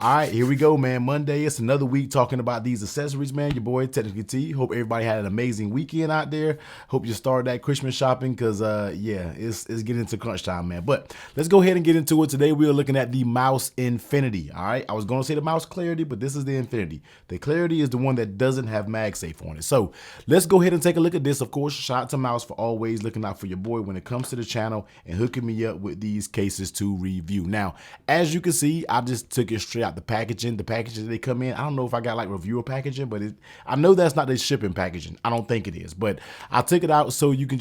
All right, here we go, man. Monday, it's another week talking about these accessories, man. Your boy, Technically T. Hope everybody had an amazing weekend out there. Hope you started that Christmas shopping because, yeah, it's getting into crunch time, man. But let's go ahead and get into it. Today, we are looking at the Mous Infinity, all right? I was going to say the Mous Clarity, but this is the Infinity. The Clarity is the one that doesn't have MagSafe on it. So let's go ahead and take a look at this. Of course, shout out to Mous for always looking out for your boy when it comes to the channel and hooking me up with these cases to review. Now, as you can see, I just took it straight out the packaging. The packages they come in, I don't know if I got like reviewer packaging, but I know that's not the shipping packaging. I don't think it is, but I took it out so we can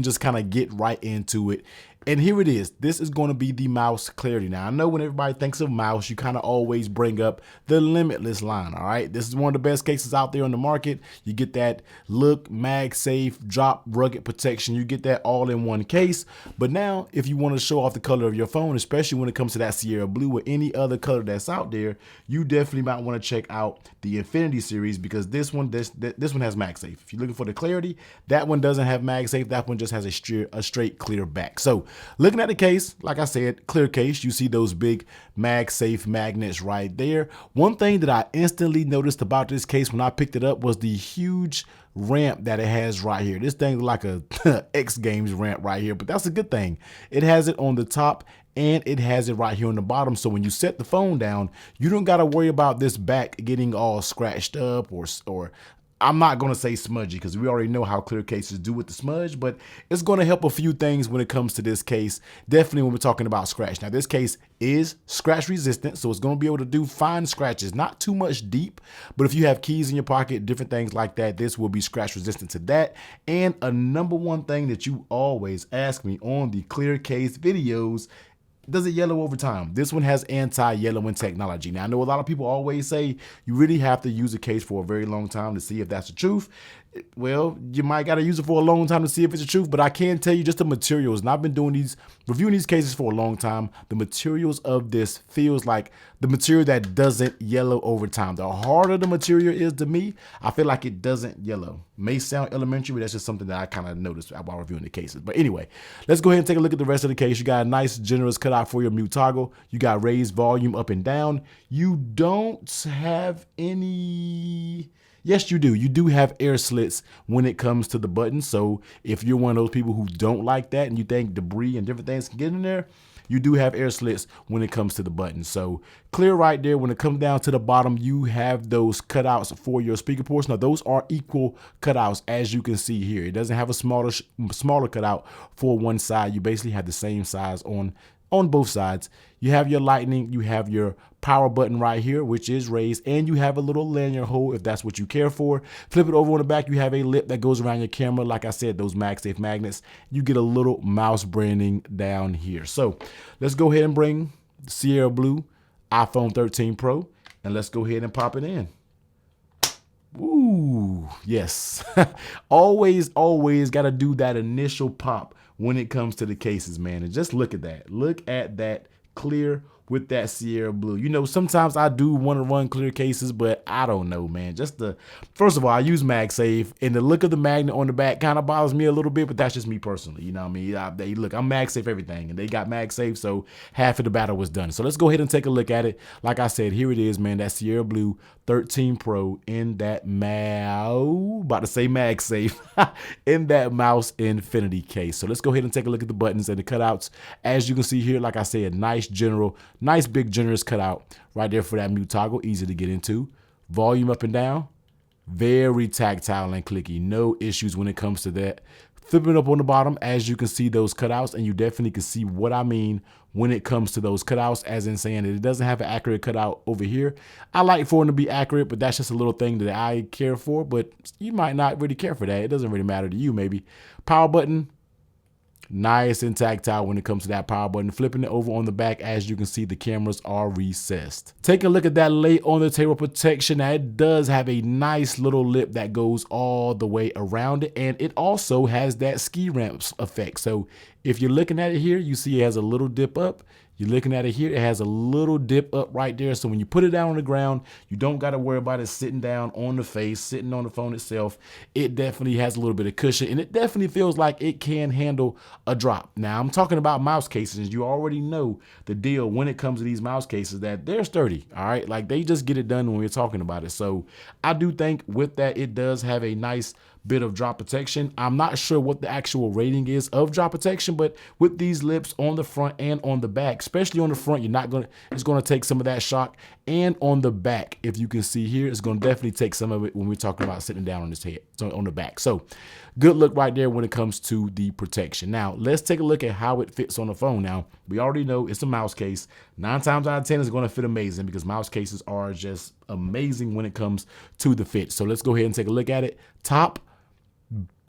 just kind of get right into it. And here it is. This is going to be the Mous Clarity. Now, I know when everybody thinks of Mous, you kind of always bring up the Limitless line, all right? This is one of the best cases out there on the market. You get that look, MagSafe, drop, rugged protection. You get that all in one case. But now, if you want to show off the color of your phone, especially when it comes to that Sierra Blue or any other color that's out there, you definitely might want to check out the Infinity series because this one has MagSafe. If you're looking for the Clarity, that one doesn't have MagSafe. That one just has a straight clear back. So looking at the case, like I said, clear case, you see those big MagSafe magnets right there. One thing that I instantly noticed about this case when I picked it up was the huge ramp that it has right here. This thing like a X Games ramp right here, but that's a good thing. It has it on the top and it has it right here on the bottom. So when you set the phone down, you don't got to worry about this back getting all scratched up or I'm not going to say smudgy because we already know how clear cases do with the smudge, but it's going to help a few things when it comes to this case. Definitely when we're talking about scratch. Now, this case is scratch resistant, so it's going to be able to do fine scratches, not too much deep, but if you have keys in your pocket, different things like that, this will be scratch resistant to that. And a number one thing that you always ask me on the clear case videos, does it yellow over time? This one has anti-yellowing technology. Now, I know a lot of people always say you really have to use a case for a very long time to see if that's the truth. Well, you might got to use it for a long time to see if it's the truth, but I can tell you just the materials, and I've been reviewing these cases for a long time. The materials of this feels like the material that doesn't yellow over time. The harder the material is to me, I feel like it doesn't yellow. May sound elementary, but that's just something that I kind of noticed while reviewing the cases. But anyway, let's go ahead and take a look at the rest of the case. You got a nice generous cutout for your mute toggle. You got raised volume up and down. You don't have any... Yes, you do. You do have air slits when it comes to the button. So if you're one of those people who don't like that and you think debris and different things can get in there, you do have air slits when it comes to the button. So clear right there. When it comes down to the bottom, you have those cutouts for your speaker ports. Now, those are equal cutouts, as you can see here. It doesn't have a smaller cutout for one side. You basically have the same size on both sides. You have your lightning, you have your power button right here, which is raised, and you have a little lanyard hole if that's what you care for. Flip it over on the back, you have a lip that goes around your camera. Like I said, those MagSafe magnets. You get a little Mous branding down here. So let's go ahead and bring the Sierra Blue iPhone 13 Pro, and let's go ahead and pop it in. Ooh, yes. always got to do that initial pop when it comes to the cases, man. And just look at that. Look at that clear with that Sierra Blue. You know, sometimes I do want to run clear cases, but I don't know, man. First of all, I use MagSafe, and the look of the magnet on the back kind of bothers me a little bit, but that's just me personally. You know what I mean? Look, I'm MagSafe everything, and they got MagSafe, so half of the battle was done. So let's go ahead and take a look at it. Like I said, here it is, man. That Sierra Blue 13 Pro in that MagSafe, in that Mous Infinity case. So let's go ahead and take a look at the buttons and the cutouts. As you can see here, like I said, nice big generous cutout right there for that mute toggle, easy to get into. Volume up and down, very tactile and clicky, no issues when it comes to that. Flipping up on the bottom, as you can see those cutouts, and you definitely can see what I mean when it comes to those cutouts, as in saying that it doesn't have an accurate cutout over here. I like for them to be accurate, but that's just a little thing that I care for, but you might not really care for that. It doesn't really matter to you, maybe. Power button, nice and tactile when it comes to that power button. Flipping it over on the back, as you can see, the cameras are recessed. Take a look at that lay on the table protection. Now, it does have a nice little lip that goes all the way around it, and it also has that ski ramp effect. So If you're looking at it here, you see it has a little dip up. You're looking at it here, it has a little dip up right there. So when you put it down on the ground, you don't got to worry about it sitting down on the face, sitting on the phone itself. It definitely has a little bit of cushion, and it definitely feels like it can handle a drop. Now, I'm talking about mouse cases. You already know the deal when it comes to these mouse cases, that they're sturdy, all right? Like, they just get it done when we're talking about it. So I do think with that, it does have a nice bit of drop protection. I'm not sure what the actual rating is of drop protection, but with these lips on the front and on the back, especially on the front, it's gonna take some of that shock, and on the back, if you can see here, it's gonna definitely take some of it when we're talking about sitting down on this head, so on the back. So good look right there when it comes to the protection. Now let's take a look at how it fits on the phone. Now we already know it's a mouse case. 9 times out of 10 it's gonna fit amazing, because mouse cases are just amazing when it comes to the fit. So let's go ahead and take a look at it. Top,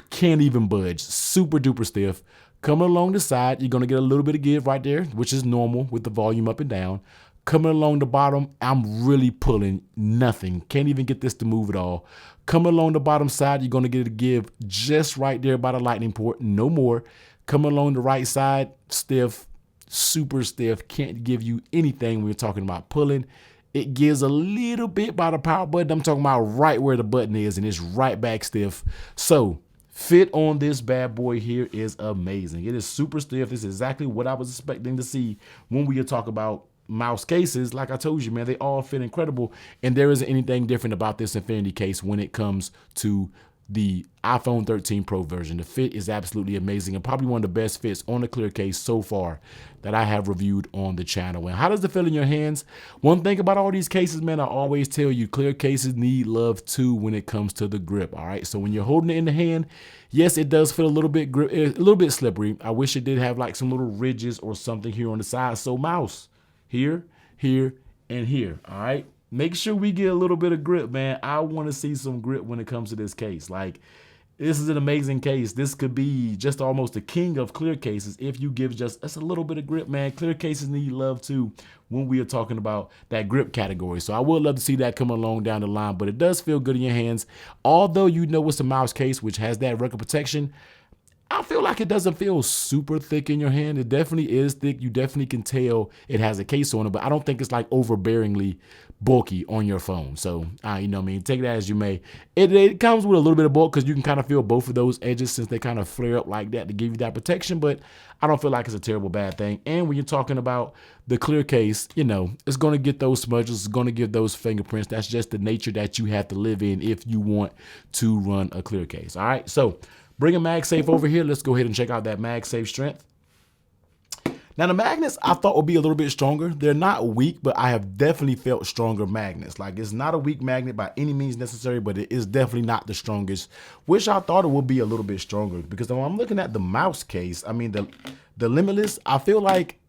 can't even budge, super duper stiff. Coming along the side, you're gonna get a little bit of give right there, which is normal with the volume up and down. Coming along the bottom, I'm really pulling nothing. Can't even get this to move at all. Coming along the bottom side, you're gonna get a give just right there by the lightning port, no more. Coming along the right side, stiff, super stiff, can't give you anything when you're talking about pulling. It gives a little bit by the power button. I'm talking about right where the button is, and it's right back stiff. So fit on this bad boy here is amazing. It is super stiff. This is exactly what I was expecting to see when we talk about mouse cases. Like I told you, man, they all fit incredible, and there isn't anything different about this Infinity case when it comes to the iPhone 13 Pro version. The fit is absolutely amazing, and probably one of the best fits on the clear case so far that I have reviewed on the channel. And how does it feel in your hands? One thing about all these cases, man, I always tell you, clear cases need love too when it comes to the grip. All right, so when you're holding it in the hand, yes, it does feel a little bit slippery. I wish it did have like some little ridges or something here on the side. So mouse here, here, and here. All right, make sure we get a little bit of grip, man. I want to see some grip when it comes to this case. Like, this is an amazing case. This could be just almost the king of clear cases if you give just a little bit of grip, man. Clear cases need love too when we are talking about that grip category. So I would love to see that come along down the line, but it does feel good in your hands. Although you know it's a mouse case, which has that record protection, I feel like it doesn't feel super thick in your hand. It definitely is thick. You definitely can tell it has a case on it, but I don't think it's like overbearingly bulky on your phone. So, you know what I mean? Take that as you may. It comes with a little bit of bulk because you can kind of feel both of those edges since they kind of flare up like that to give you that protection, but I don't feel like it's a terrible bad thing. And when you're talking about the clear case, you know, it's going to get those smudges, it's going to give those fingerprints. That's just the nature that you have to live in if you want to run a clear case. All right, so bring a MagSafe over here. Let's go ahead and check out that MagSafe strength. Now, the magnets I thought would be a little bit stronger. They're not weak, but I have definitely felt stronger magnets. Like, it's not a weak magnet by any means necessary, but it is definitely not the strongest. Wish I thought it would be a little bit stronger, because when I'm looking at the mouse case, I mean, the Limitless, I feel like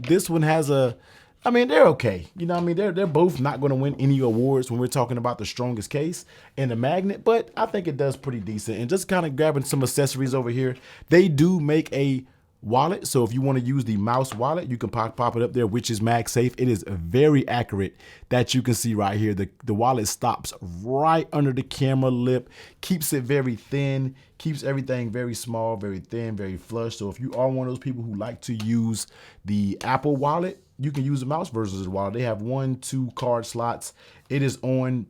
this one has I mean, they're okay. You know what I mean? They're both not going to win any awards when we're talking about the strongest case and the magnet, but I think it does pretty decent. And just kind of grabbing some accessories over here, they do make a wallet. So if you want to use the mouse wallet, you can pop it up there, which is MagSafe. It is very accurate, that you can see right here. The wallet stops right under the camera lip, keeps it very thin, keeps everything very small, very thin, very flush. So if you are one of those people who like to use the Apple wallet, you can use the mouse version of the wallet. They have 1-2 card slots. It is on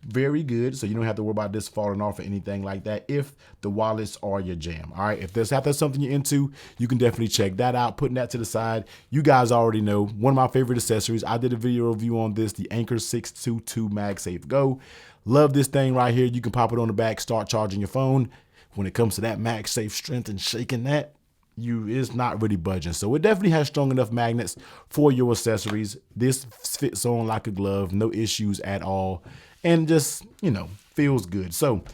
very good, so you don't have to worry about this falling off or anything like that if the wallets are your jam. All right, if that's something you're into, you can definitely check that out. Putting that to the side, you guys already know one of my favorite accessories. I did a video review on this, the Anker 622 MagSafe Go. Love this thing right here. You can pop it on the back, start charging your phone. When it comes to that MagSafe strength and shaking that, it's not really budging. So it definitely has strong enough magnets for your accessories. This fits on like a glove, no issues at all, and just, you know, feels good. So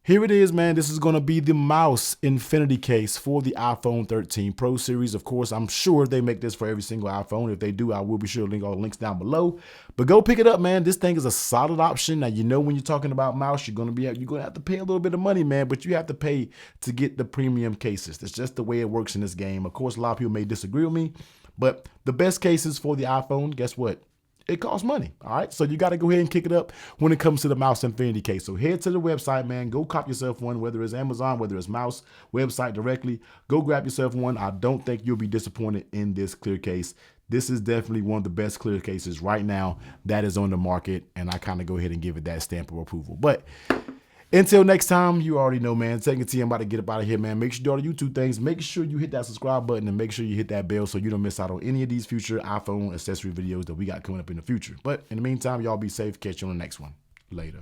here it is, man. This is going to be the Mous Infinity case for the iPhone 13 Pro series. Of course, I'm sure they make this for every single iPhone. If they do, I will be sure to link all the links down below. But go pick it up, man. This thing is a solid option. Now, you know, when you're talking about mouse, you're going to have to pay a little bit of money, man, but you have to pay to get the premium cases. That's just the way it works in this game. Of course, a lot of people may disagree with me, but the best cases for the iPhone, guess what? it costs money. All right. So you got to go ahead and kick it up when it comes to the Mous Infinity case. So head to the website, man. Go cop yourself one, whether it's Amazon, whether it's Mous website directly. Go grab yourself one. I don't think you'll be disappointed in this clear case. This is definitely one of the best clear cases right now that is on the market. And I kind of go ahead and give it that stamp of approval. But until next time, you already know, man. Taking T, I'm about to get up out of here, man. Make sure you do all the YouTube things. Make sure you hit that subscribe button and make sure you hit that bell so you don't miss out on any of these future iPhone accessory videos that we got coming up in the future. But in the meantime, y'all be safe. Catch you on the next one. Later.